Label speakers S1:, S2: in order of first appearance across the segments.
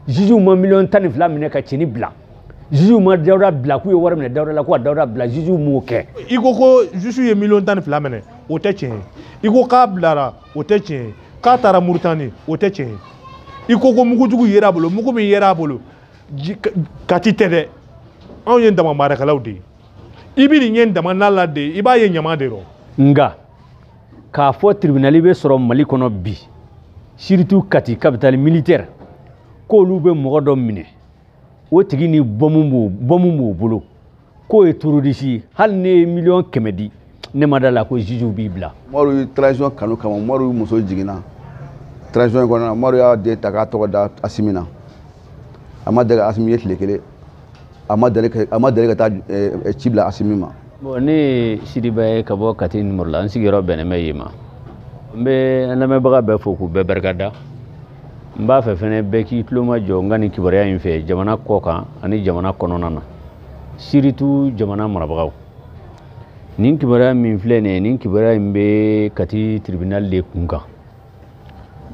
S1: juge ma million tan fila minɛ ka cini bila juge ma Dawuda bila k'u ye wari minɛ Dawuda la ko Dawuda bila juge m'o kɛ
S2: iko ko juge ye million tan fila minɛ o tɛ tiɲɛ iko k'a bilara o tɛ tiɲɛ k'a taara Muritani o tɛ tiɲɛ iko ko mugujugu yera bolo mugu min yera bolo kati tɛ dɛ anw ye dama maarakɛlaw de i bi nin ye dama nala de i b'a ye ɲama de rɔ
S1: nga k'a fɔ tribunal bɛ sɔrɔ Mali kɔnɔ bi surtout Kati capitale militaire k'olu bɛ mɔgɔ dɔ minɛ o tigi ni bɔmu b'o bolo k'o ye terroriste hali ne ye million 100 di ne ma da la ko juge b'i bila
S3: Umaru trahison kanu kama Umaru muso jiginna trahison kɔnɔna Umaru y'a den ta k'a tɔgɔ da Asimi na a ma deli Asimi ye tile kelen a ma deli ka taa ci bila Asimi ma
S1: bon ne Sidiba ye ka bɔ Kati numéro la n sigiyɔrɔ bɛnnen bɛ yen ma n bɛ n lamɛnbaga bɛɛ fo k'u bɛɛ barikada n b'a fɛ fɛnɛ bɛɛ k'i tulo ma jɔ n ka nin kibaruya in fɛ jamana kɔ kan ani jamana kɔnɔna na surtout jamana marabagaw nin kibaruya min filɛ nin ye nin kibaruya in bɛ Kati tribunal de kun kan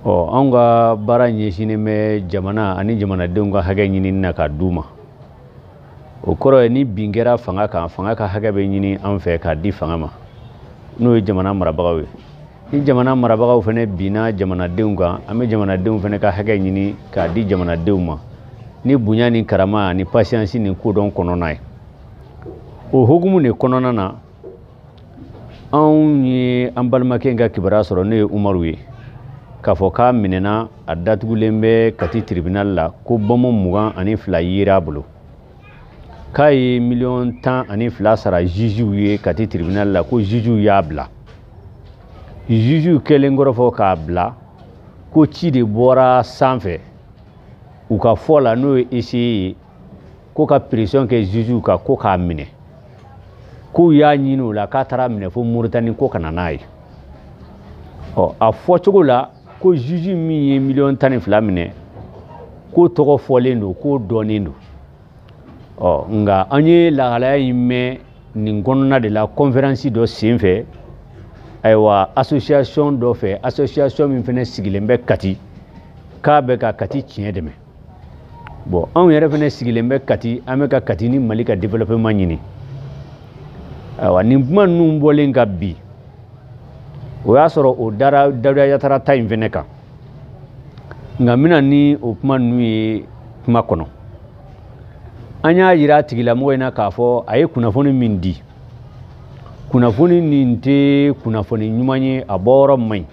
S1: anw ka baara ɲɛsinnen bɛ jamana ani jamanadenw ka hakɛ ɲinini na k'a d'u ma o kɔrɔ ye ni bin kɛra fanga kan fanga ka hakɛ bɛ ɲini an fɛ k'a di fanga ma n'o ye jamana marabagaw ye ni jamana marabagaw fɛnɛ binna jamanadenw kan an bɛ jamanadenw fɛnɛ ka hakɛ ɲini k'a di jamanadenw ma ni bonya ni karama ani patience ni kodɔn kɔnɔna ye o hukumu de kɔnɔna na anw ye an balimakɛ ka kibaruya sɔrɔ n'o ye Umaru ye k'a fɔ k'a minɛna a datugulen bɛ Kati tribunal la ko bɔmu 22 yera a bolo k'a ye million 12 sara juge ye Kati tribunal la ko juge y'a bila juge kɛlen kɔrɔfɔ k'a bila ko ci de bɔra sanfɛ u ka fɔ la n'o ye ECE ye ko ka pression kɛ juge kan ko k'a minɛ k'u y'a ɲini o la k'a taara minɛ fo Muritani ko kana n'a ye a fɔcogo la ko juge min ye million 12 minɛ ko tɔgɔ fɔlen don ko dɔnnen don nga an ye lahalaya in mɛn nin kɔnɔna de la conférence dɔ senfɛ ayiwa association dɔ fɛ association min fɛnɛ sigilen bɛ Kati k'a bɛ ka Kati tiɲɛ dɛmɛ bon anw yɛrɛ fɛnɛ sigilen bɛ Kati an bɛ ka Kati ni Mali ka développement ɲini ayiwa nin kuma ninnu bɔlen ka bi o y'a sɔrɔ o dara Dawuda Yatara ta in fɛnɛ kan nka n bɛna ni o kuma ninnu ye kuma kɔnɔ an y'a yira a tigilamɔgɔ in na k'a fɔ a ye kunnafoni min di kunnafoni nin tɛ kunnafoni ɲuman ye a bɔyɔrɔ man ɲi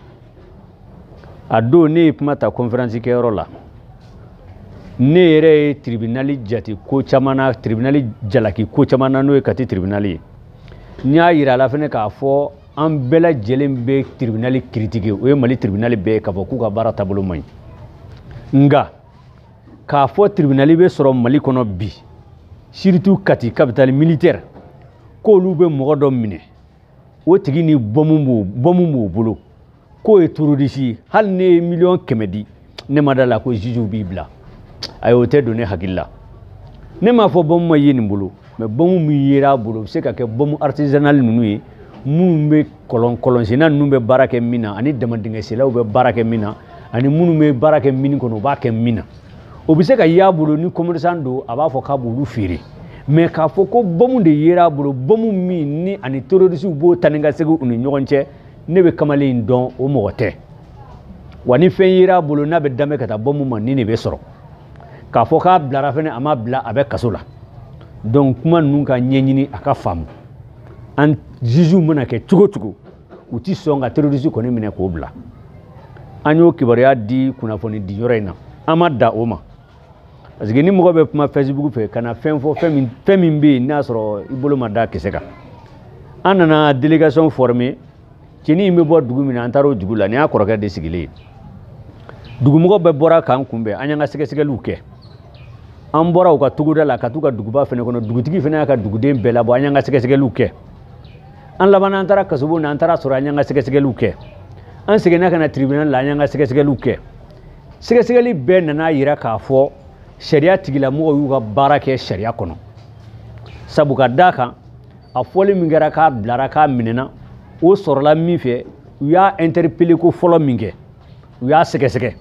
S1: a don ne ye kuma ta conférence kɛyɔrɔ la ne yɛrɛ ye tribunal jate ko caman na tribunal jalaki ko caman na n'o ye Kati tribunal ye n y'a yira a la fɛnɛ k'a fɔ an bɛɛ lajɛlen bɛ tribunal critiquer o ye Mali tribunal bɛɛ ye k'a fɔ k'u ka baara taabolo man ɲi nka k'a fɔ tribunal bɛ sɔrɔ Mali kɔnɔ bi surtout Kati capitale militaire k'olu bɛ mɔgɔ dɔ minɛ o tigi ni bɔmu b'o bolo k'o ye terroriste hali ne ye million 100 di ne ma da la ko juge b'i bila ayi o tɛ don ne hakili la ne m'a fɔ bɔmu ma ye nin bolo mais bɔmu min yera a bolo bɛ se ka kɛ bɔmu artisanal ninnu ye minnu bɛ kɔlɔnsenna ninnu bɛ baara kɛ min na ani damadingɛselaw bɛ baara kɛ min na ani minnu bɛ baara kɛ mini kɔnɔ u b'a kɛ min na o bɛ se ka y'a bolo ni commerçant don a b'a fɔ k'a b'olu feere mais k'a fɔ ko bɔmu de yera a bolo bɔmu min ni ani terroristes b'o ta ni ka segin u ni ɲɔgɔn cɛ ne bɛ kamalen in dɔn o mɔgɔ tɛ wa ni fɛn yera a bolo n'a bɛ danbɛ ka taa bɔmu ma nin de bɛ sɔrɔ k'a fɔ k'a bilara fɛnɛ a ma bila a bɛ kaso la donc kuma ninnu ka ɲɛɲini a ka faamu an juges mana kɛ cogo cogo u ti sɔn ka terroriste kɔni minɛ k'o bila an y'o kibaruya di kunnafoni di yɔrɔ in na an ma da o ma parce que ni mɔgɔ bɛ kuma Facebook fɛ kana fɛn fɔ fɛn min bɛ yen n'a sɔrɔ i bolo ma da kisɛ kan an nana délégation former cɛnin in bɛ bɔ dugu min na an taara o dugu la nin y'a kɔrɔkɛ de sigilen ye dugumɔgɔ bɛɛ bɔra k'an kunbɛn an y'an ka sɛgɛsɛgɛliw kɛ an bɔra u ka togoda la ka t'u ka duguba fɛnɛ kɔnɔ dugutigi fɛnɛ y'a ka duguden bɛɛ labɔ an y'an ka sɛgɛsɛgɛliw kɛ an laban an taara kasobo na an taara sɔrɔ an y'an ka sɛgɛsɛgɛliw kɛ an seginna ka na tribunal la an y'an ka sɛgɛsɛgɛliw kɛ sɛgɛsɛgɛli bɛɛ nana yira k'a fɔ sariya tigilamɔgɔw y'u ka baara kɛ sariya kɔnɔ sabu ka d'a kan a fɔli min kɛra k'a bilara k'a minɛna o sɔrɔla min fɛ u y'a interpellé ko fɔlɔ min kɛ u y'a sɛgɛsɛgɛ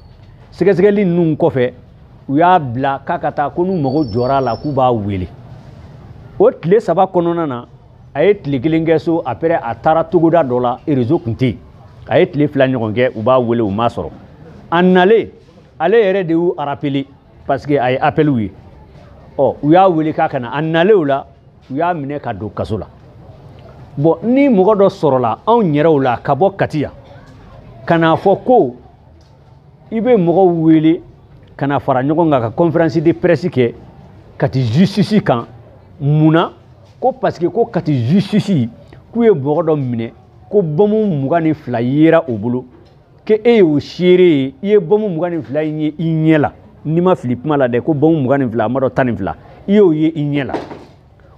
S1: sɛgɛsɛgɛli ninnu kɔfɛ u y'a bila k'a ka taa ko n'u mago jɔra a la k'u b'a wele o tile 3 kɔnɔna na a ye tile 1 kɛ so après a taara togoda dɔ la réseau tun tɛ yen a ye tile 2 ɲɔgɔn kɛ u b'a wele u m'a sɔrɔ a nalen ale yɛrɛ de y'u rappelé parce que a ye appel ye u y'a wele k'a ka na a nalen o la u y'a minɛ ka don kaso la bon ni mɔgɔ dɔ sɔrɔla anw yɛrɛw la ka bɔ Kati yan ka n'a fɔ ko i bɛ mɔgɔw wele ka na fara ɲɔgɔn kan ka conférence de presse kɛ Kati justice kan mun na ko parce que ko Kati justice k'u ye mɔgɔ dɔ minɛ ko bɔmu 22 yera o bolo ke e y'o seere ye i ye bɔmu 22 in ye i ɲɛ la n'i ma fili kuma la dɛ ko bɔmu 22 a ma dɔ 12 i y'o ye i ɲɛ la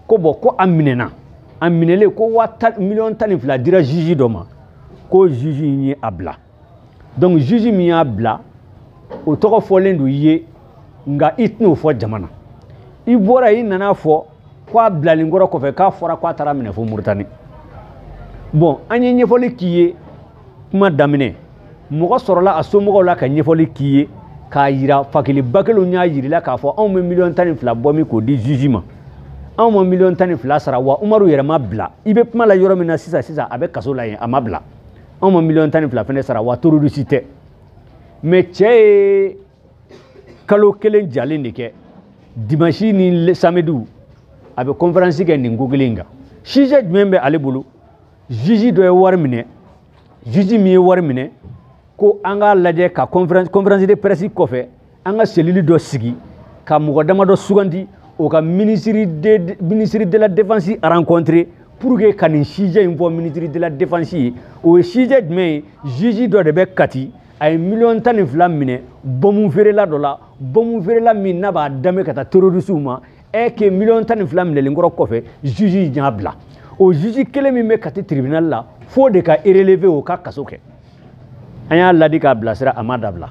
S1: ko bon ko a minɛna a minɛlen ko million 12 dira juge dɔ ma ko juge in ye a bila donc juge min y'a bila o tɔgɔ fɔlen do i ye nka i tɛn'o fɔ jama na i bɔra i nana fɔ k'a bilalen kɔrɔ kɔfɛ k'a fɔra k'a taara minɛ fo Muritani bon an ye ɲɛfɔli k'i ye kuma daminɛ mɔgɔ sɔrɔla a somɔgɔw la ka ɲɛfɔli k'i ye k'a yira fakeli bakelenw y'a yirila k'a fɔ anw bɛ million 12 bɔ min k'o di juge ma anw ma million 12 sara wa Umaru yɛrɛ ma bila i bɛ kuma la yɔrɔ min na sisan a bɛ kaso la yen a ma bila anw ma million 12 fɛnɛ sara wa terroriste tɛ mais cɛ ye kalo 1 jalen de kɛ dimanche ni samedi a bɛ conférence kɛ nin ko kelen kan sujet jumɛn bɛ ale bolo juge dɔ ye wari minɛ juge min ye wari minɛ ko an k'a lajɛ ka conférence de presse kɔfɛ an ka cellule dɔ sigi ka mɔgɔ damadɔ sugandi o ka ministre de la défense rencontrer pour que ka nin sujet in fɔ ministre de la défense ye o ye sujet jumɛn ye juge dɔ de bɛ Kati a ye million 12 minɛ bɔmu feerela dɔ la bɔmu feerela min n'a b'a danbe ka taa terroriste ma que million 12 minɛlen kɔrɔ kɔfɛ juge y'a bila o juge kelen min bɛ Kati tribunal la fo de ka relever o ka kaso kɛ an y'a ladi k'a bilasira a ma dabila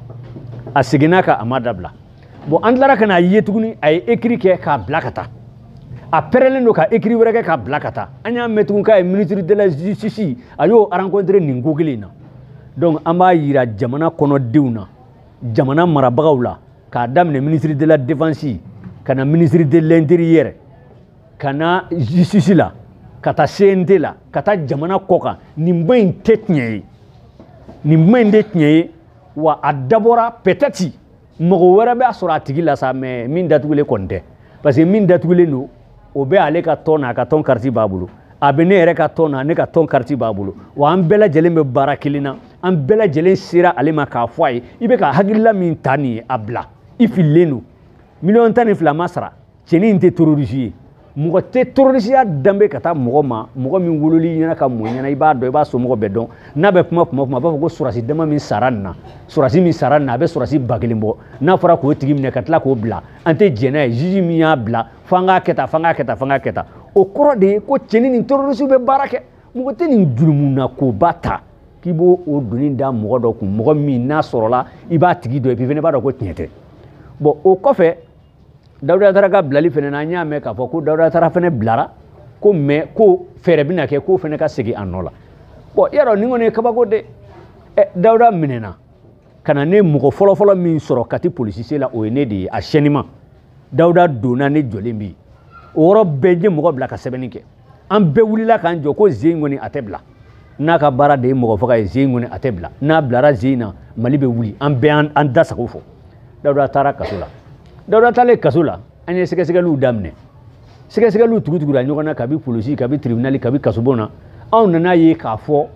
S1: a seginna kan a ma dabila bon an tilara ka n'a ye tuguni a ye écrit kɛ k'a bila ka taa a pɛrɛlen don ka écrit wɛrɛ kɛ k'a bila ka taa an y'a mɛn tuguni k'a ye ministre de la justice a y'o rencontrer nin ko kelen in na donc an b'a yira jamana kɔnɔdenw na jamana marabagaw la k'a daminɛ ministre de la défense ka na ministre de l'intérieur ka na justice la ka taa CNT la ka taa jamana kɔ kan nin ba in tɛ tiɲɛ ye nin ba in de tiɲɛ ye wa a dabɔra peut-être mɔgɔ wɛrɛ bɛ sɔrɔ a tigi la sa mais min datugulen kɔni tɛ parce que min datugulen don o bɛ ale ka tɔn n'a ka tɔn carte b'a bolo a bɛ ne yɛrɛ ka tɔn na ne ka tɔn carte b'a bolo wa an bɛɛ lajɛlen bɛ baara kelen na an bɛɛ lajɛlen sera ale ma k'a fɔ a ye i bɛ ka hakilila min ta nin ye a bila i fililen don million 12 ma sara cɛnin in tɛ terroriste ye mɔgɔ tɛ terroriste danbe ka taa mɔgɔ ma mɔgɔ min wololi ɲɛna ka mɔ ɲɛna i b'a dɔn i b'a somɔgɔ bɛɛ dɔn n'a bɛ kuma a b'a fɔ ko surasi dama min sara nin na surasi min sara nin na a bɛ surasi 1000 bɔ n'a fɔra k'o tigi minɛ ka tila k'o bila an tɛ jɛn n'a ye juge min y'a bila fo an k'a kɛ tan fo an k'a kɛ tan fo an k'a kɛ tan o kɔrɔ de ye ko cɛnin ni terroriste bɛ baara kɛ mɔgɔ tɛ nin jurumu na k'o ba ta k'i b'o o doni da mɔgɔ dɔ kun mɔgɔ min n'a sɔrɔla i b'a tigi dɔn et puis fɛnɛ b'a dɔn ko tiɲɛ tɛ bon o kɔfɛ Dawuda Tara ka bilali fɛnɛ na an y'a mɛn k'a fɔ ko Dawuda Tara fɛnɛ bilara ko mais ko fɛɛrɛ bɛna kɛ k'o fɛnɛ ka segin a nɔ la bon yarɔ nin kɔni ye kabako de Dawuda minɛna ka na ne mɔgɔ fɔlɔfɔlɔ min sɔrɔ Kati police la o ye ne de ye a chaînement Dawuda donna ne jɔlen bi o yɔrɔ bɛɛ je mɔgɔ bila ka sɛbɛnni kɛ an bɛɛ wulila k'an jɔ ko zen kɔni a tɛ bila n'a ka baara de ye mɔgɔ faga ye zen kɔni a tɛ bila n'a bilara zen na Mali bɛ wuli an bɛɛ an da sago fɔ Dawuda taara kaso la Dawuda taalen kaso la an ye sɛgɛsɛgɛliw daminɛ sɛgɛsɛgɛliw tugutugula ɲɔgɔn na kabi polisi kabi tribunal kabi kasobon na anw nana ye k'a fɔ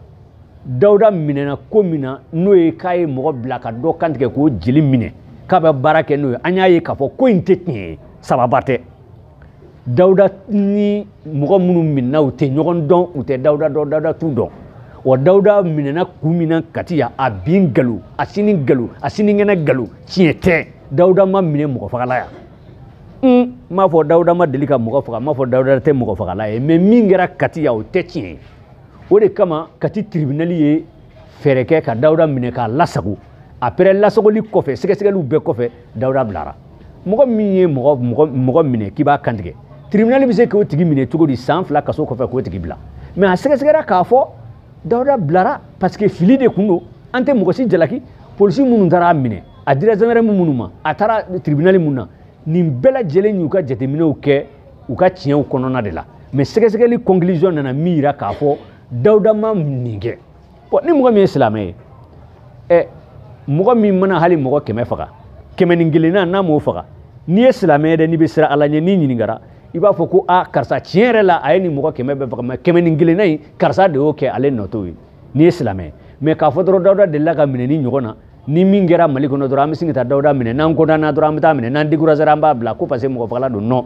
S1: Dawuda minɛna ko min na n'o ye k'a ye mɔgɔ bila ka dɔ kantigɛ k'o jeli minɛ k'a bɛ baara kɛ n'o ye an y'a ye k'a fɔ ko in tɛ tiɲɛ ye sababa tɛ Dawuda ni mɔgɔ minnu minɛna u tɛ ɲɔgɔn dɔn u tɛ Dawuda dɔn Dawuda t'u dɔn wa Dawuda minɛna kun min na Kati yan a bin nkalon a sini nkalon a sinikɛnɛ nkalon tiɲɛ tɛ Dawuda ma minɛ mɔgɔ fagala yan m'a fɔ Dawuda ma deli ka mɔgɔ faga m'a fɔ Dawuda tɛ mɔgɔ fagala ye mais min kɛra Kati yan o tɛ tiɲɛ ye o de kama Kati tribunal ye fɛɛrɛ kɛ ka Dawuda minɛ k'a lasago après lasagoli kɔfɛ sɛgɛsɛgɛliw bɛɛ kɔfɛ Dawuda bilara mɔgɔ min ye mɔgɔ minɛ k'i b'a kantigɛ tribunal bɛ se k'o tigi minɛ cogo di san 2 kaso kɔfɛ k'o tigi bila mais a sɛgɛsɛgɛra k'a fɔ Dawuda bilara parce que fili de kun don an tɛ mɔgɔ si jalaki polisi minnu taara a minɛ a dira gendarme minnu ma a taara tribunal mun na nin bɛɛ lajɛlen y'u ka jateminɛw kɛ u ka tiɲɛw kɔnɔna de la mais sɛgɛsɛgɛli conclusion nana min yira k'a fɔ Dawuda ma nin kɛ bon ni mɔgɔ min ye silamɛ ye mɔgɔ min mana hali mɔgɔ 100 faga 101 n'a m'o faga n'i ye silamɛ ye dɛ n'i bɛ siran Ala ɲɛ n'i ɲininkara i b'a fɔ ko karisa tiɲɛ yɛrɛ la a ye nin mɔgɔ 100 bɛɛ faga mais 101 in karisa de y'o kɛ ale nɔtɔ ye n'i ye silamɛ ye mais k'a fɔ dɔrɔn Dawuda delila ka minɛ ni ɲɔgɔn na ni min kɛra Mali kɔnɔ dɔrɔn an bɛ sin ka taa Dawuda minɛ n'an condamné dɔrɔn an bɛ taa minɛ n'an découragé an b'a bila ko parce que mɔgɔ fagala don non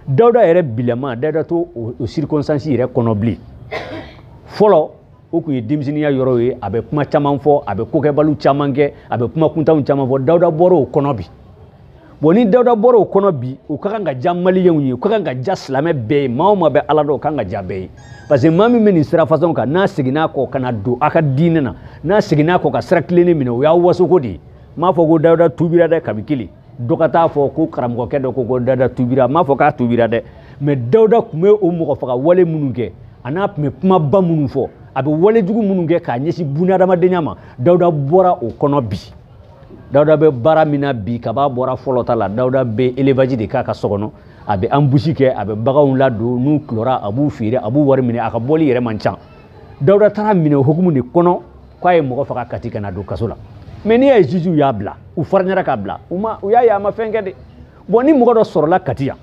S1: Dawuda yɛrɛ bilama Dawuda to o circonstance yɛrɛ kɔnɔ bilen fɔlɔ o tun ye denmisɛnniya yɔrɔ ye a bɛ kuma caman fɔ a bɛ kokɛbaliw caman kɛ a bɛ kuma kuntanw caman fɔ Dawuda bɔra o kɔnɔ bi bon ni Dawuda bɔra o kɔnɔ bi o ka kan ka diya maliyɛnw ye o ka kan ka diya silamɛ bɛɛ ye maa o maa bɛ Ala dɔn o ka kan ka diya bɛɛ ye parce que maa min bɛ nin sira façon kan n'a seginna kɔ ka na don a ka diinɛ na n'a seginna kɔ ka sira tilennen minɛ o y'aw wasoko de ye m'a fɔ ko Dawuda tubira dɛ kabi kelen dɔ ka taa fɔ ko karamɔgɔkɛ dɔ ko Dawuda tubira m'a fɔ k'a tubira dɛ mais Dawuda tun bɛ o mɔgɔ faga wale minnu kɛ a n'a tun bɛ kumaba minnu fɔ a bɛ walejugu minnu kɛ k'a ɲɛsin bunahadamadenya ma Dawuda bɔra o kɔnɔ bi Dawuda bɛ baara min na bi kaba bɔra fɔlɔ ta la Dawuda bɛ élevage de k'a ka so kɔnɔ a bɛ ambushi kɛ a bɛ baganw ladon n'u kilora a b'u feere a b'u wari minɛ a ka bɔli yɛrɛ man ca Dawuda taara minɛ o hukumu de kɔnɔ k'a ye mɔgɔ faga kati ka na don kaso la mais n'i y'a ye juges y'a bila u fariɲara k'a bila u y'a ye a ma fɛn kɛ de bon ni mɔgɔ dɔ sɔrɔla kati yan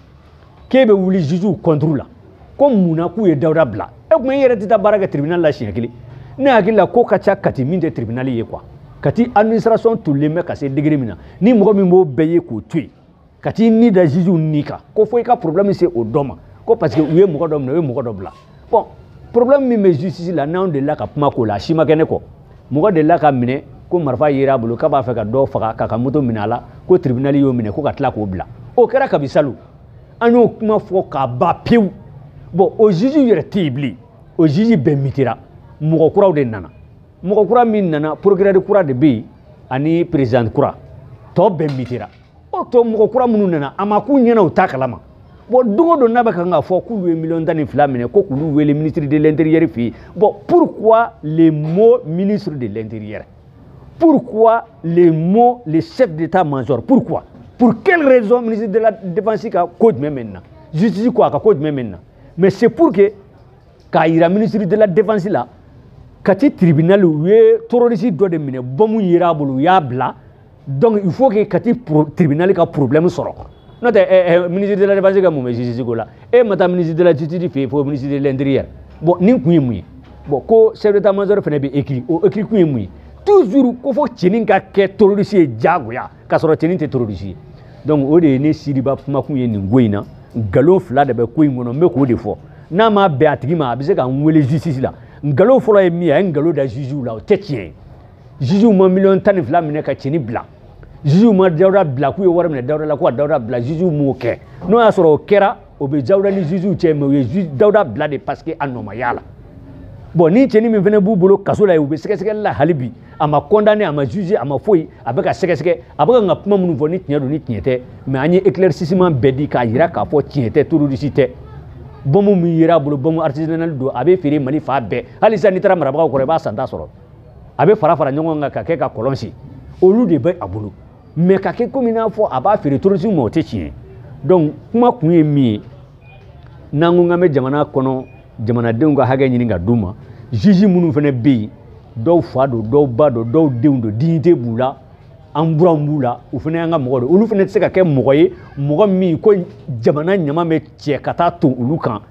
S1: k'e bɛ wuli juges contre la ko mun na k'u ye Dawuda bila e tuma i yɛrɛ tɛ taa baara kɛ tribunal la siɲɛ kelen ne hakili la ko ka ca kati min tɛ tribunal ye quoi kati administration tolilen bɛ ka se degré min na ni mɔgɔ min b'o bɛɛ ye k'o to yen ka t'i ni da juges ni kan ko fo i ka problème se o dɔ ma ko parce que u ye mɔgɔ dɔ minɛ u ye mɔgɔ dɔ bila bon problème min bɛ justice la n'anw delila ka kuma k'o la a si ma kɛ ne kɔ mɔgɔ delila ka minɛ ko marifa yera a bolo k'a b'a fɛ ka dɔ faga k'a ka moto minɛ a la ko tribunal y'o minɛ ko ka tila k'o bila o kɛra kabi salon an y'o kuma fɔ k'a ban pewu bon o juges yɛrɛ tɛ yen bilen o juges bɛɛ mitera mɔgɔ kuraw de nana mɔgɔ kura min nana procureur kura de bɛ yen ani président kura tɔ bɛɛ mitera o tɔ mɔgɔ kura minnu nana a ma k'u ɲɛna u t'a kalama bon don o don n'a bɛ kan ka fɔ k'olu ye 1,2 minɛ ko k'olu wele ministre de l'intérieur fɛ yen bon pourquoi les mots ministre de l'intérieur pourquoi les mots le chef d'état-major pourquoi pour quelle raison ministre de la défense ka ko jumɛn maintenant justice ko a ka ko jumɛn maintenant mais c'est pour que k'a yira ministre de la défense la kati tribunal u ye terroriste dɔ de minɛ bombe yera a bolo u y'a bila donc il faut que kati tribunal ka problème sɔrɔ n'o tɛ ministre de la défense ka mun bɛ justice ko la e ma taa ministre de la justice fɛ yen fo ministre de l'intérieur bon nin kun ye mun ye bon ko chef d'état-major fana bɛ écrit o écrit kun ye mun ye toujours ko fo cɛnin ka kɛ terroriste ye diyagoya k'a sɔrɔ cɛnin tɛ terroriste ye donc o de ye ne Sidiba kuma kun ye nin ko in na nkalon fila de bɛ ko in kɔnɔ n bɛ k'o de fɔ n'a ma bɛn a tigi ma a bɛ se ka n wele justice la nkalon fɔlɔ ye min ye a ye nkalon da juges la o tɛ tiɲɛ ye juges ma 12 minɛ ka cɛnin bila juges ma Dawuda bila k'u ye wari minɛ Dawuda la ko ka Dawuda bila juges m'o kɛ n'o y'a sɔrɔ o kɛra o bɛ Dawuda ni juges cɛ mais o ye Dawuda bila de parce que a nɔ ma y'a la bon ni cɛnin min fana b'u bolo kaso la ye u bɛ sɛgɛsɛgɛli la hali bi a ma condamné a ma jugé a ma foyi a bɛ ka sɛgɛsɛgɛ a bɛ ka n ka kuma minnu fɔ ni tiɲɛ don ni tiɲɛ tɛ mais an ye éclaircissement bɛɛ di k'a jira k'a fɔ tiɲɛ tɛ terroriste tɛ bombe min yera a bolo bombe artisanale don a bɛ feere Mali fan bɛɛ hali sisan n'i taara marabagaw kɔrɔ i b'a santa sɔrɔ a bɛ fara ɲɔgɔn kan ka kɛ ka kɔlɔn sen olu de bɛ a bolo mais ka kɛ komi n'a fɔ a b'a feere terroriste ma o tɛ tiɲɛ donc kuma kun ye min ye n'an ko k'an bɛ jamana kɔnɔ jamanadenw ka hakɛ ɲini ka d'u ma juges minnu fana bɛ yen dɔw fa don dɔw ba don dɔw denw don dignité b'u la an buranw b'u la u fana y'an ka mɔgɔ don olu fana tɛ se ka kɛ mɔgɔ ye mɔgɔ min ko jamana ɲama bɛ cɛ ka taa ton olu kan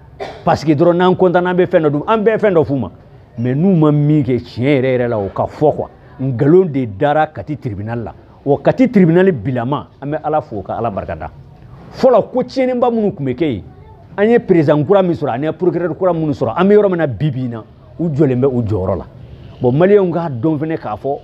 S1: parce que dɔrɔn n'an content n'an bɛ fɛn dɔ dun an bɛɛ fɛn dɔ f'u ma mais n'u ma min kɛ tiɲɛ yɛrɛ yɛrɛ la o ka fɔ quoi nkalon de dara Kati tribunal la o Kati tribunal bilama an bɛ Ala fo ka Ala barikada fɔlɔ ko tiɲɛniba minnu tun bɛ kɛ yen an ye président kura min sɔrɔ ani procureur kura minnu sɔrɔ an bɛ yɔrɔ min na bi bi in na u jɔlen bɛ u jɔyɔrɔ la bon maliyɛnw k'a dɔn fana k'a fɔ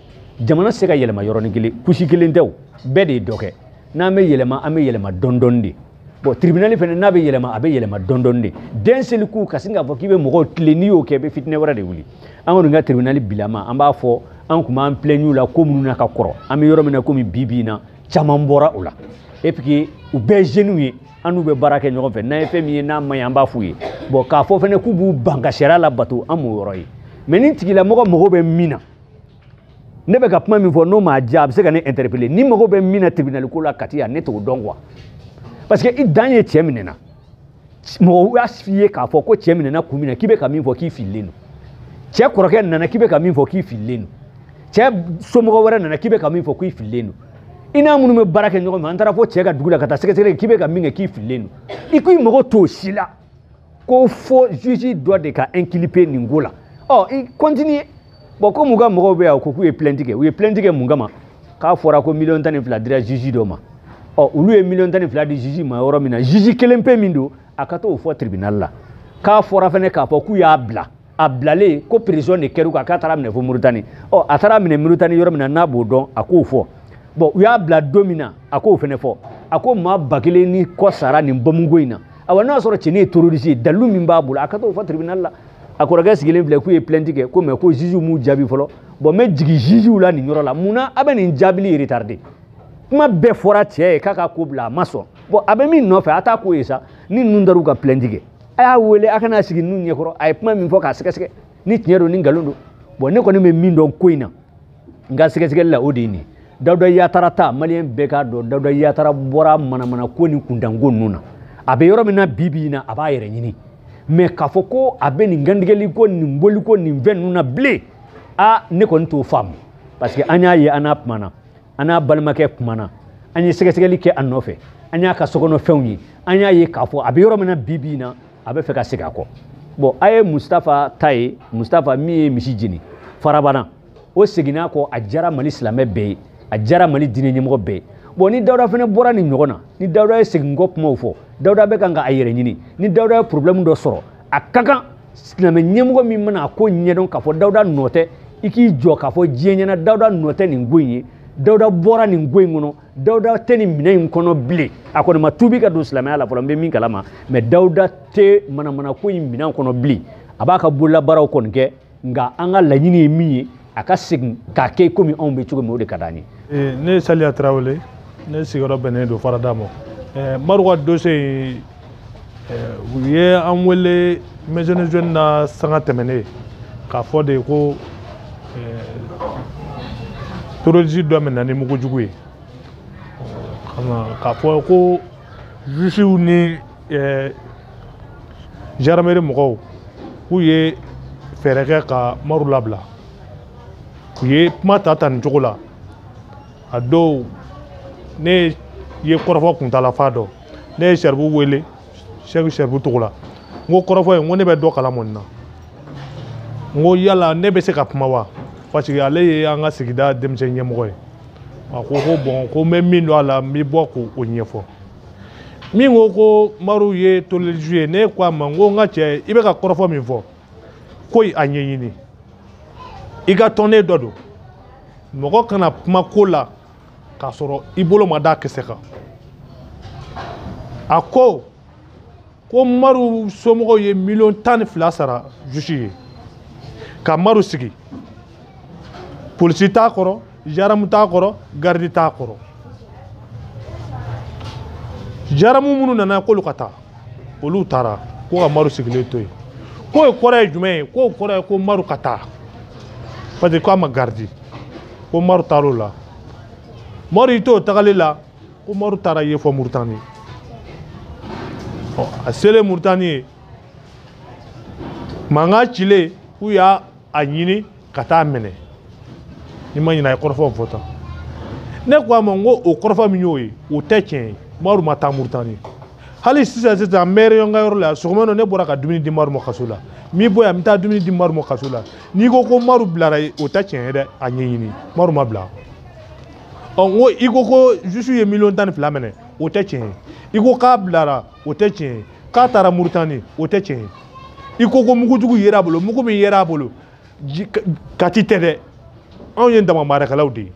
S1: jamana se ka yɛlɛma yɔrɔnin kelen kusi kelen tɛ o bɛɛ de ye dɔ kɛ n'an bɛ yɛlɛma an bɛ yɛlɛma dɔɔnin de bon tribunal fana n'a bɛ yɛlɛma a bɛ yɛlɛma dɔɔnin de den seliku ka sin k'a fɔ k'i bɛ mɔgɔw tilen n'i y'o kɛ i bɛ fitinɛ wɛrɛ de wuli an kɔni ka tribunal bilama an b'a fɔ an tun b'an plaign'u la ko minnu na ka kɔrɔ an bɛ yɔrɔ min na komi bi bi in na caman bɔra o la et puis u bɛɛ ye jeunes ye an n'u bɛ baara kɛ ɲɔgɔn fɛ n'an ye fɛn min ye n'a ma ɲi an b'a f'u ye bon k'a fɔ fana k'u b'u ban ka sariya labato an m'o yɔrɔ ye mais ni tigilamɔgɔ mago bɛ min na ne bɛ ka kuma min fɔ n'o m'a diya a bɛ se ka ne interpeller ni mago bɛ min na tribunal ko la Kati yan ne t'o dɔn quoi parce que i dan ye cɛ minɛ na mɔgɔ y'a f'i ye k'a fɔ ko cɛ minɛ na kun min na k'i bɛ ka min fɔ k'i fililen don cɛ kɔrɔkɛ nana k'i bɛ ka min fɔ k'i fililen don cɛ somɔgɔ wɛrɛ nana k'i bɛ ka min fɔ k'i fililen don i n'a minnu bɛ baara kɛ ɲɔgɔn fɛ an taara fɔ cɛ ka dugu la ka taa sɛgɛsɛgɛli k'i bɛ ka min kɛ k'i fililen don i ko i mago t'o si la ko fo juge dɔ de ka inculper nin ko la i continue bon ko mun ka mɔgɔw bɛ yan ko k'u ye plainte kɛ u ye plainte kɛ mun kama k'a fɔra ko 12 dira juge dɔ ma olu ye 12 di juge ma yɔrɔ min na juge kelen pe min don a ka t'o fɔ tribunal la k'a fɔra fɛnɛ k'a fɔ k'u y'a bila a bilalen ko prison de kɛr'u kan k'a taara minɛ fo Mauritanie a taara minɛ Mauritanie yɔrɔ min na n'a b'o dɔn a k'o fɔ bon u y'a bila don min na a k'o fɛnɛ fɔ a ko maa 1000 ni kɔ sara nin bamuko in na awa n'a sɔrɔ cɛnin ye terroriste ye dalilu min b'a bolo a ka t'o fɔ tribunal la a kɔrɔkɛ sigilen filɛ k'u ye plainte kɛ ko mais ko juge m'u jaabi fɔlɔ bon mais jigi juge la nin yɔrɔ la mun na a bɛ nin jaabili retardé kuma bɛɛ fɔra cɛ ye k'a ka ko bila a ma sɔn bon a bɛ min nɔfɛ a t'a ko ye sa ni ninnu dar'u ka plainte kɛ a y'a wele a kana sigi ninnu ɲɛkɔrɔ a ye kuma min fɔ k'a sɛgɛsɛgɛ ni tiɲɛ don ni nkalon don bon ne kɔni bɛ min dɔn ko in na n ka sɛgɛsɛgɛli la o de ye nin Dawuda Yatara ta maliyɛn bɛɛ k'a dɔn Dawuda Yatara bɔra manamana ko ni kundanko ninnu na a bɛ yɔrɔ min na bi bi in na a b'a yɛrɛ ɲini mais k'a fɔ ko a bɛ nin gandigɛli ko nin boli ko nin fɛn ninnu na bilen ne kɔni t'o faamu parce que an y'a ye an n'a kumana an n'a balimakɛ kumana an ye sɛgɛsɛgɛli kɛ a nɔfɛ an y'a ka sokɔnɔfɛnw ye an y'a ye k'a fɔ a bɛ yɔrɔ min na bi bi in na a bɛ fɛ ka segin a kɔ bon a ye Mustafa ta ye Mustafa min ye misi jeni Farabana o seginna kɔ a diyara Mali silamɛ bɛɛ ye a diyara Mali diinɛ ɲɛmɔgɔ bɛɛ ye bon ni Dawuda fɛnɛ bɔra nin ɲɔgɔn na ni Dawuda ye segin kɔ kumaw fɔ Dawuda bɛ kan ka a yɛrɛ ɲini ni Dawuda ye problème dɔ sɔrɔ a ka kan silamɛ ɲɛmɔgɔ min mana a ko ɲɛdɔn k'a fɔ Dawuda nɔ tɛ i k'i jɔ k'a fɔ diɲɛ ɲɛna Dawuda nɔ tɛ nin ko in ye Dawuda bɔra nin ko in kɔnɔ Dawuda tɛ nin minɛn in kɔnɔ bilen a kɔni ma tuubi ka don silamɛya la fɔlɔ n bɛ min kalama mais Dawuda tɛ manamana ko in minɛn kɔnɔ bilen a b'a ka bololabaaraw kɔni kɛ nka an ka laɲini ye min ye a ka segin k'a kɛ komi anw bɛ cogo min o de ka d'an ye.
S2: Ne ye Saliya Tarawele ne sigiyɔrɔ bɛnnen don Farada ma Maru ka dossier u ye an wele maison de jeune na sanga tɛmɛnen k'a fɔ de ko terroriste dɔ min na ni mugujugu ye k'a fɔ ko jusiw ni gendarmerie mɔgɔw k'u ye fɛɛrɛ kɛ ka Maru labila u ye kuma ta nin cogo la a dɔw ne ye kɔrɔfɔ kuntalafa dɔ ne ye Sɛribu wele Sɛribu tɔgɔ la n ko kɔrɔfɔ in ko ne bɛ dɔ kalama nin na n ko yala ne bɛ se ka kuma wa parce que ale ye an ka sigida denmisɛn ɲɛmɔgɔ ye a ko ko bon ko n bɛ min dɔn a la n bɛ bɔ k'o ɲɛfɔ min ko Maru ye terroriste ye ne ko a ma n ko n ka cɛ i bɛ ka kɔrɔfɔ min fɔ ko a ɲɛɲini i ka tɔnden dɔ don mɔgɔ kana kuma ko la k'a sɔrɔ i bolo ma da kisɛ kan a ko Maru somɔgɔw ye 12 sara juge ye ka Maru sigi polisi t'a kɔrɔ gendarme t'a kɔrɔ garde t'a kɔrɔ gendarme minnu nana k'olu ka taa olu taara ko ka Maru sigilen to yen k'o kɔrɔ ye jumɛn ye k'o kɔrɔ ye ko Maru ka taa parce que k'a ma garde ko Maru taar'o la Maru y'i to tagali la ko Maru taara ye fɔ Mauritanie a selen Mauritanie ye mankan cilen k'u y'a ɲini ka taa minɛ ni ma ɲinɛ a ye kɔrɔfɔ fɔ tan ne ko a ma n ko o kɔrɔfɔ min y'o ye o tɛ tiɲɛ ye Maru ma taa Mauritanie hali sisan maire ka yɔrɔ la sɔgɔma ne bɔra ka dumuni di Maru ma kaso la mi bɔ yan n bɛ taa dumuni di Maru ma kaso la n'i ko Maru bilara o tɛ tiɲɛ ye dɛ a ɲɛɲini Maru ma bila n ko i ko juge ye 12 minɛ o tɛ tiɲɛ ye i ko k'a bilara o tɛ tiɲɛ ye k'a taara Mauritanie o tɛ tiɲɛ ye i ko mugujugu yera a bolo mugu min yera a bolo Kati tɛ dɛ anw ye dama maarakɛlaw de ye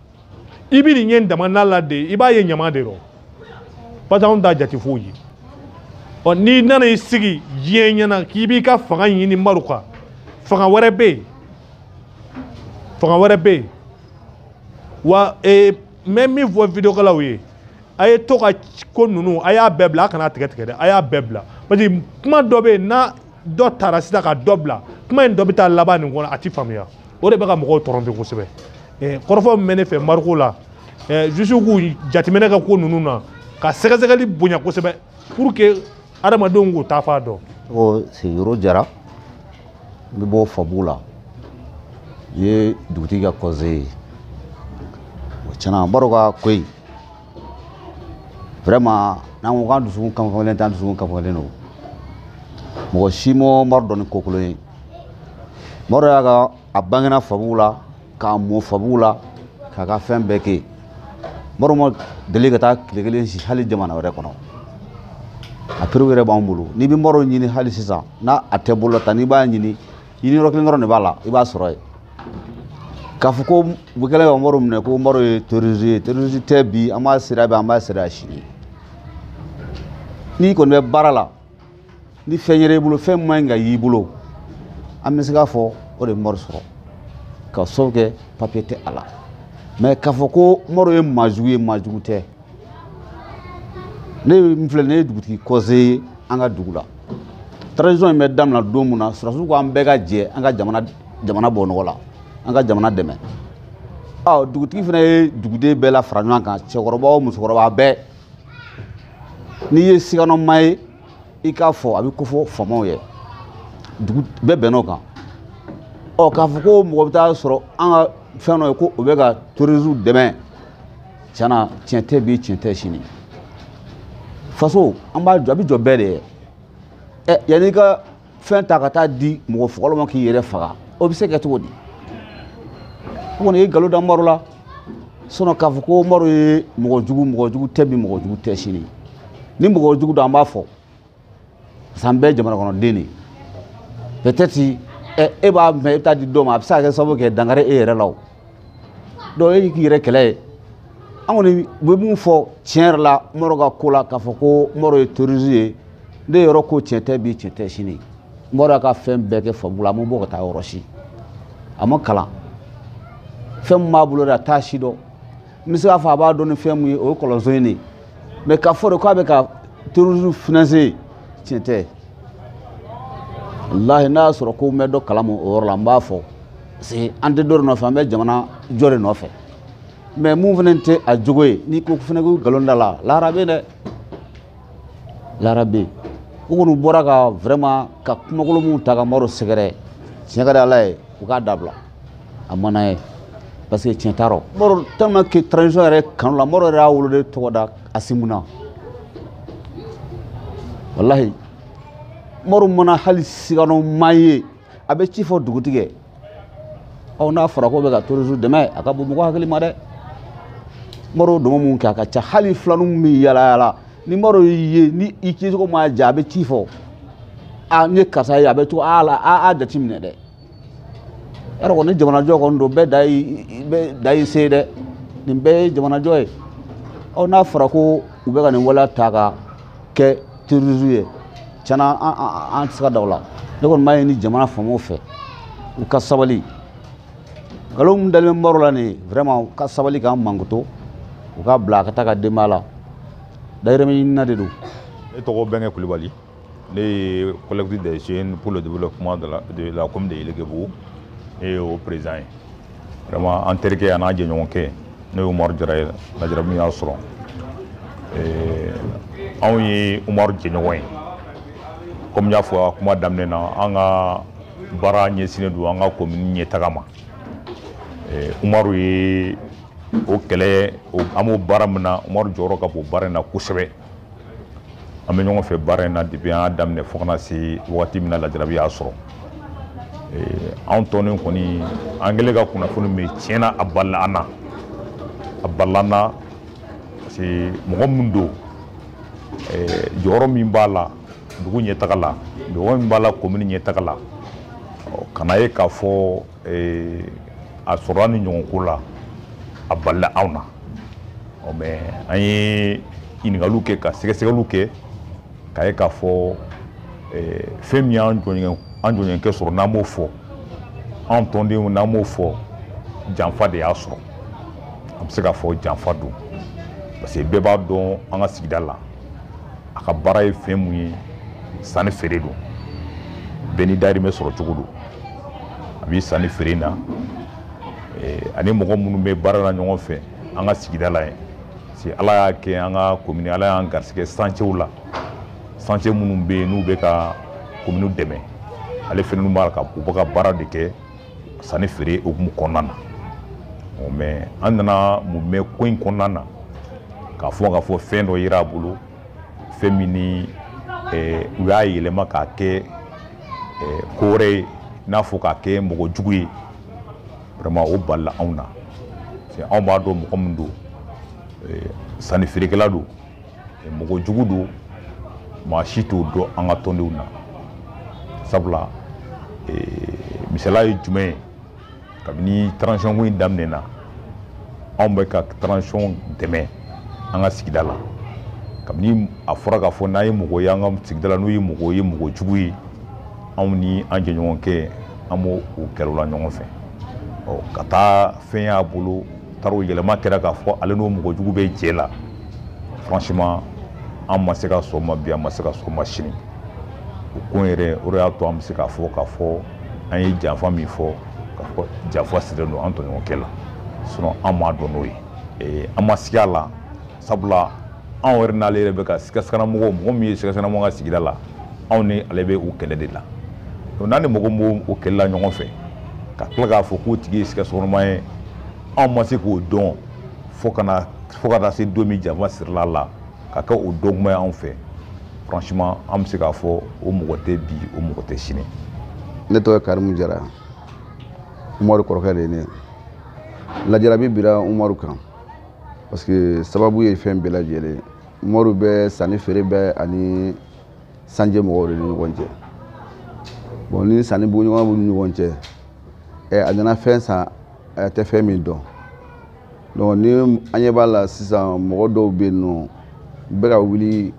S2: i bɛ nin ye dama n'a la de i b'a ye ɲama de rɔ parce que anw t'a jate foyi ye n'i nana i sigi diɲɛ ɲɛna k'i b'i ka fanga ɲini Maru kan fanga wɛrɛ bɛ yen wa n bɛ min fɔ vidéokɛlaw ye a ye to ka ko ninnu a y'a bɛɛ bila a kana tigɛ tigɛ dɛ a y'a bɛɛ bila parce que kuma dɔ bɛ yen n'a dɔ taara sisan ka dɔ bila kuma in dɔ bɛ taa laban nin kɔnɔ a ti faamuya o de bɛ ka mɔgɔw tɔrɔ bi kosɛbɛ kɔrɔfɔ min bɛ ne fɛ mariko la juge k'u jateminɛ ka ko ninnu na ka sɛgɛsɛgɛli bonya kosɛbɛ pour que adamadenw k'u taafan dɔn.
S3: o sigiyɔrɔ jara n bɛ bɔ fabu la n ye dugutigi ka conseil ye tiɲɛna n b'a dɔn ka ko in vraiment n'an ko k'an dusukun kanfalen tɛ an dusukun kanfalen don mɔgɔ si ma Umaru dɔn ni ko kolon ye Umaru y'a ka a bangena fabu la k'a mɔ fabu la k'a ka fɛn bɛɛ kɛ Umaru ma deli ka taa tile kelen si hali jamana wɛrɛ kɔnɔ a perew yɛrɛ b'an bolo n'i bɛ Umaru ɲini hali sisan n'a a tɛ bolo ta n'i b'a ɲini ɲini yɔrɔ kelen dɔrɔn de b'a la i b'a sɔrɔ yen k'a fɔ ko u bɛ kɛlɛ ka Umaru minɛ ko Umaru ye terroriste ye terroriste tɛ bi an b'a sera bi an b'a sera sini n'i kɔni bɛ baara la ni fɛn yɛrɛ i bolo fɛn min man ɲi ka y'i bolo an bɛ se k'a fɔ o de ye Umaru sɔrɔ ka sababu kɛ papiye tɛ a la mais k'a fɔ ko Umaru ye maajugu ye maajugu tɛ ne min filɛ ne ye dugutigi conseil ye an ka dugu la transition in bɛ daminɛ don min na sɔrɔsiw ko an bɛɛ ka jɛ an ka jamana bɔ nɔgɔ la an ka jamana dɛmɛ dugutigi fana ye duguden bɛɛ la fara ɲɔgɔn kan cɛkɔrɔba o musokɔrɔba bɛɛ n'i ye sikanɔma ye i k'a fɔ a bɛ ko fɔ faamaw ye dugu bɛɛ bɛnn'o kan k'a fɔ ko mɔgɔ bɛ taa sɔrɔ an ka fɛn dɔ ye ko o bɛ ka terroristes dɛmɛ tiɲɛna tiɲɛ tɛ bi tiɲɛ tɛ sini faso an b'a jɔ a bɛ jɔ bɛɛ de ye yanni i ka fɛn ta ka taa di mɔgɔ fɔlɔ ma k'i yɛrɛ faga o bɛ se kɛ cogo di o kɔni ye nkalon da Umaru la sinon k'a fɔ ko Umaru ye mɔgɔ jugu tɛ bi mɔgɔ jugu tɛ sini ni mɔgɔ jugu don an b'a fɔ parce que an bɛɛ ye jamana kɔnɔden de ye peut-être e b'a mɛn e bɛ taa di dɔ ma a bɛ se ka kɛ sababu kɛ dankari e yɛrɛ la o donc e k'i yɛrɛ kɛlɛ ye an kɔni bɛ mun fɔ tiɲɛ yɛrɛ la Umaru ka ko la k'a fɔ ko Umaru ye terroriste ye ne yɔrɔ ko tiɲɛ tɛ bi tiɲɛ tɛ sini Umaru y'a ka fɛn bɛɛ kɛ fabu la a ma bɔ ka taa yɔrɔ si a ma kalan fɛn min b'a bolo de a t'a si dɔn n bɛ se k'a fɔ a b'a dɔn ni fɛn min ye o ye kɔlɔnso in de mais k'a fɔ de k'a bɛ ka terroristes financer tiɲɛ tɛ walahi n'a y'a sɔrɔ ko n bɛ dɔ kalama o yɔrɔ la n b'a fɔ parce que an tɛ dɔ de nɔfɛ an bɛ jamana jɔ de nɔfɛ mais mun fana tɛ a jogo ye n'i ko fana ko nkalon da la lahara bɛ yen dɛ lahara bɛ yen u kɔni bɔra ka vraiment ka kumakolon mun ta ka Umaru sɛgɛrɛ tiɲɛ ka di Ala ye u k'a dabila a ma n'a ye parce que tiɲɛ t'a rɔ Umaru tellement que transition yɛrɛ kanu la Umaru yɛrɛ y'a woloden tɔgɔ da Asimu na walahi Umaru mana hali sikanɔma ye a bɛ ci fɔ dugutigi ye n'a fɔra ko bɛ ka terroristes dɛmɛ a ka bon mɔgɔ hakili ma dɛ Umaru dɔnko mun kɛ a ka ca hali filaninw bɛ yaala ni Umaru y'i ye ni i kɛcogo ma ja a bɛ ci fɔ n ye karisa ye a bɛ to a jate minɛ dɛ yɔrɔ kɔni jamanajɔ kɔni don bɛɛ da y'i se dɛ nin bɛɛ ye jamanajɔ ye n'a fɔra ko u bɛ ka nin waleya ta ka kɛ terroristes ye tiɲɛna an tɛ se ka da o la ne kɔni b'a ɲini jamana faamaw fɛ u ka sabali nkalon min dalen bɛ Umaru la nin ye vraiment u ka sabali k'an mankuto u ka bila a ka taa ka denbaya la dayirimɛ ɲinina de don.
S4: Ne tɔgɔ Bɛnkɛ Kulibali ne ye collectif des jeunes pour le développement de la commune de Yelekebugu ne ye o président ye vraiment an terikɛ a n'a jɛɲɔgɔnkɛ ne ye Umaru Jara ye lajarabi min y'a sɔrɔ anw ye Umaru jɛɲɔgɔn ye comme n y'a fɔ a kuma daminɛ na an ka baara ɲɛsinnen don an ka commune ɲɛtaga ma Umaru ye o kɛlɛ an b'o baara min na Umaru jɔyɔrɔ ka bon baara in na kosɛbɛ an bɛ ɲɔgɔn fɛ baara in na depuis an y'a daminɛ fo kana se wagati min na lajarabi y'a sɔrɔ anw tɔnin kɔni an kɛlen ka kunnafoni min tiɲɛna a balila an na parce que mɔgɔ min don jɔyɔrɔ min b'a la dugu ɲɛtaga la jɔyɔrɔ min b'a la commune ɲɛtaga la kana ye k'a fɔ a sɔrɔla ni ɲɔgɔn ko la a balila anw na mais an ye ɲininkaliw kɛ ka sɛgɛsɛgɛliw kɛ k'a ye k'a fɔ fɛn min y'an jɔɲɔgɔnkɛ sɔrɔ n'an b'o fɔ anw tɔndenw n'an b'o fɔ janfa de y'a sɔrɔ an bɛ se k'a fɔ janfa don parce que bɛɛ b'a dɔn an ka sigida la a ka baara ye fɛn mun ye sanni feere don bɛɛ ni dayirimɛ sɔrɔ cogo don a b'i sanni feere na ani mɔgɔ minnu bɛ baara la ɲɔgɔn fɛ an ka sigida la yen si ala y'a kɛ an ka commune ala y'an garisɛgɛ chantier la chantier minnu bɛ yen n'u bɛ ka commune dɛmɛ ale fɛnɛ b'a ka u bɛ ka baara de kɛ sanni feere hukumu kɔnɔna na mais an nana mun mɛn ko in kɔnɔna na k'a fɔ fɛn dɔ yera a bolo fɛn min ni u y'a yɛlɛma k'a kɛ ko wɛrɛ ye n'a fɔ k'a kɛ mɔgɔ jugu ye vraiment o balila anw na anw b'a dɔn mɔgɔ min don sanni feerekɛla don mɔgɔ jugu don maa si t'o dɔn an ka tɔndenw na sabula misaliya ye jumɛn ye kabini transition ko in daminɛna anw bɛ ka transition dɛmɛ an ka sigida la kabini a fɔra k'a fɔ n'a ye mɔgɔ ye an ka sigida la n'o ye mɔgɔ jugu ye anw ni an jɛɲɔgɔnkɛ an b'o kɛlɛ la ɲɔgɔn fɛ ka taa fɛn y'a bolo taara o yɛlɛma kɛra k'a fɔ ale n'o mɔgɔ jugu bɛ jɛ la franchement an ma se ka sɔn ma bi an ma se ka sɔn ma sini o ko yɛrɛ o de y'a to an bɛ se k'a fɔ an ye janfa min fɔ k'a fɔ janfa sirilen don an tɔɲɔgɔnkɛ la sinon an m'a dɔn n'o ye an ma sigi a la sabula anw yɛrɛ n'ale yɛrɛ bɛ ka sikasɛgɛnnamɔgɔ mɔgɔ min ye sikasɛgɛnnamɔgɔ ka sigida la anw ni ale bɛ o kɛlɛ de la donc n'an ni mɔgɔ m'o kɛlɛ la ɲɔgɔn fɛ ka tila k'a fɔ k'o tigi ye sikasɛgɛnnama ye anw ma se k'o dɔn fo ka taa se don min janfa sirila la ka kɛ o dɔgɔma ye anw fɛ franchement an bɛ se k'a fɔ o mɔgɔ tɛ bi o mɔgɔ tɛ sini.
S3: Ne tɔgɔ ye Karimu Jara Umaru kɔrɔkɛ de ye ne ye lajarabi bira Umaru kan parce que sababu ye fɛn bɛɛ lajɛlen Umaru bɛ sanni feere bɛ ani sanjɛ mɔgɔw de ni ɲɔgɔn cɛ bon ni sanni buɲɔgɔn b'u ni ɲɔgɔn cɛ a nana fɛn san a tɛ fɛn min dɔn donc ni an ɲɛ b'a la sisan mɔgɔ dɔw bɛ yen nɔ bɛ ka wuli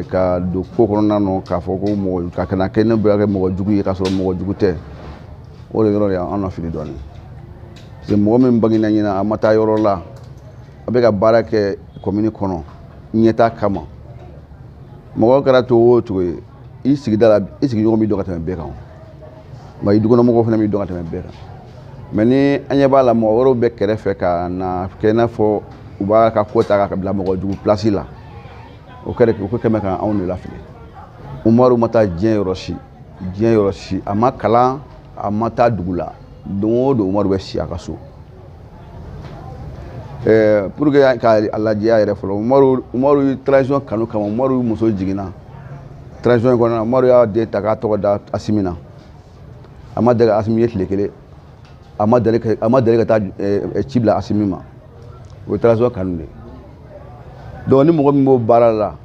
S3: ka don ko kɔnɔna na k'a fɔ ko mɔgɔ ka kana kɛ ne bɛ kɛ mɔgɔ jugu ye k'a sɔrɔ mɔgɔ jugu tɛ o de yɔrɔ de y'an na fili dɔɔnin parce que mɔgɔ min bangena ɲɛna a ma taa yɔrɔ la a bɛ ka baara kɛ commune kɔnɔ ɲɛtaa kama mɔgɔ kɛra cogo o cogo ye i sigida la i sigiɲɔgɔn b'i dɔn ka tɛmɛ bɛɛ kan wa i dukɔnɔmɔgɔw fana b'i dɔn ka tɛmɛ bɛɛ kan mais ni an ɲɛ b'a la mɔgɔ wɛrɛw bɛ kɛrɛfɛ ka na kɛ i n'a fɔ u b'a ka ko ta ka bila mɔgɔ jugu place la o ko kɛmɛ kan anw de lafili Umaru ma taa diɲɛ yɔrɔ si a ma kalan a ma taa dugu la don o don Umaru bɛ si a ka so pour que ka lajɛ a yɛrɛ fɔlɔ Umaru transition kanu kama Umaru muso jiginna transition in kɔnɔna na Umaru y'a den ta k'a tɔgɔ da Asimi na a ma deli Asimi ye tile kelen a ma deli ka taa ci bila Asimi ma o ye transition kanu de ye donc ni mɔgɔ min b'o baara la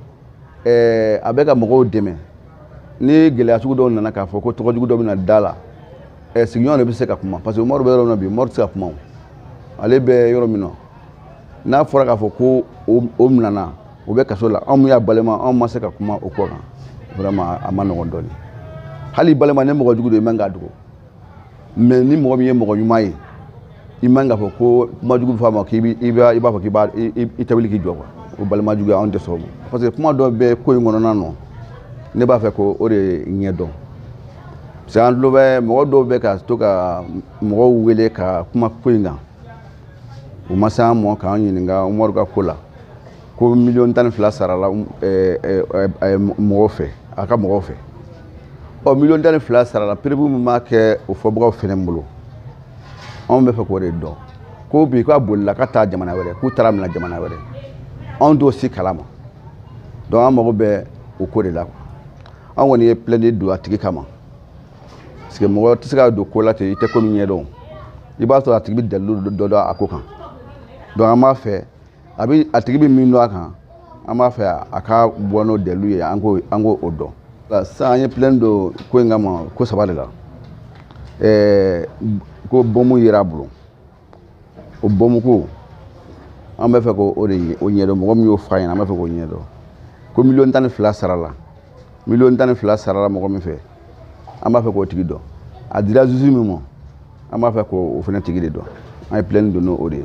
S3: a bɛ ka mɔgɔw dɛmɛ ni gɛlɛya sugu dɔw nana k'a fɔ ko tɔgɔ jugu dɔ bɛna da la sigiɲɔgɔn de bɛ se ka kuma parce que Umaru bɛ yɔrɔ min na bi Umaru tɛ se ka kuma ale bɛ yɔrɔ min na n'a fɔra k'a fɔ ko o minɛna o bɛ kaso la anw y'a balima anw ma se ka kuma o kɔ kan vraiment a ma nɔgɔn dɔɔnin hali balima ni mɔgɔ jugu don i man k'a dogo mais ni mɔgɔ min ye mɔgɔ ɲuman ye i man k'a fɔ ko kuma jugu bɛ fɔ a ma k'i b'a fɔ k'i tɛ wuli k'i jɔ quoi o balima juguya anw tɛ sɔn o ma parce que kuma dɔ bɛ ko in kɔnɔna na ne b'a fɛ ko o de ɲɛ dɔn parce que an tulo bɛ mɔgɔ dɔw bɛ ka to ka mɔgɔw wele ka kuma ko in kan u ma se an mɔ k'an ɲininka Umaru ka ko la ko 12 sarala mɔgɔw fɛ a ka mɔgɔw fɛ ɔ 12 sarala perebu min b'a kɛ o fɔbagaw fɛnɛ bolo anw bɛ fɛ k'o de dɔn ko bi k'a bolila ka taa jamana wɛrɛ k'u taara mina jamana wɛrɛ anw t'o si kalama donc an mago bɛ o ko de la an kɔni ye plainte don a tigi kama parce que mɔgɔ tɛ se ka don ko la ten i tɛ ko min ɲɛdɔn i b'a sɔrɔ a tigi bɛ dalilu dɔ dɔn a ko kan donc an b'a fɛ a tigi bɛ min dɔn a kan an b'a fɛ a ka bɔ n'o dalilu ye an k'o dɔn sisan an ye plainte don ko in kama ko 3 de la ko bɔnmu yera a bolo o bɔnmu ko an bɛ fɛ k'o de ɲɛdɔn mɔgɔ min y'o f'a ɲɛna an bɛ fɛ k'o ɲɛdɔn ko 12 sarala 12 sarala mɔgɔ min fɛ an b'a fɛ k'o tigi dɔn a dira juge min ma an b'a fɛ k'o fana tigi de dɔn an ye plainte don n'o de ye